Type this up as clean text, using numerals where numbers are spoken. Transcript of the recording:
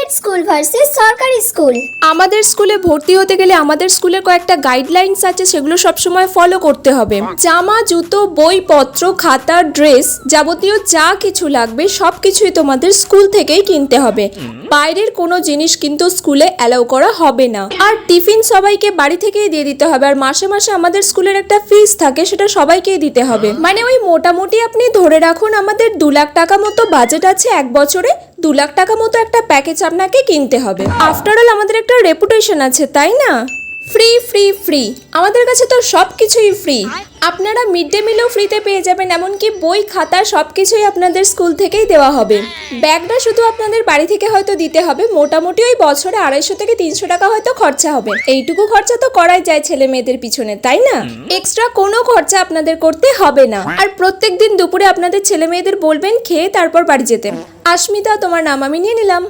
Private school versus সরকারি school. আমাদের স্কুলে ভর্তি হতে গেলে আমাদের স্কুলের কয়েকটা গাইডলাইন্স আছে, সেগুলো সবসময় ফলো করতে হবে। জামা, জুতো, বইপত্র, খাতা, ড্রেস, যাবতীয় যা কিছু লাগবে সব কিছুই তোমাদের স্কুল থেকেই কিনতে হবে। বাইরের কোনো জিনিস কিন্তু স্কুলে অ্যালাউ করা হবে না। আর টিফিন সবাইকে বাড়ি থেকেই দিয়ে দিতে হবে। আর মাসে মাসে আমাদের স্কুলের একটা ফিস থাকে, সেটা সবাইকেই দিতে হবে। মানে ওই মোটামুটি আপনি ধরে রাখুন আমাদের 2 লাখ টাকা মতো বাজেট আছে এক বছরে। 2 লাখ টাকা মতো একটা প্যাকেজ আপনাকে কিনতে হবে। আফটার অল আমাদের একটা রেপুটেশন আছে, তাই না? ফ্রি ফ্রি ফ্রি, আমাদের কাছে তো সব কিছুই ফ্রি। আপনারা মিড ডে মিলও ফ্রিতে পেয়ে যাবেন, এমনকি বই, খাতা সব কিছুই আপনাদের স্কুল থেকেই দেওয়া হবে। ব্যাগটা শুধু আপনাদের বাড়ি থেকে হয়তো দিতে হবে। মোটামুটি ওই বছরে 250 থেকে 300 টাকা হয়তো খরচা হবে। এইটুকু খরচা তো করাই যায় ছেলে মেয়েদের পিছনে, তাই না? এক্সট্রা কোনো খরচা আপনাদের করতে হবে না। আর প্রত্যেকদিন দুপুরে আপনাদের ছেলে মেয়েদের বলবেন খেয়ে তারপর বাড়ি যেতে। আস্মিতা, তোমার নাম আমি নিয়ে নিলাম।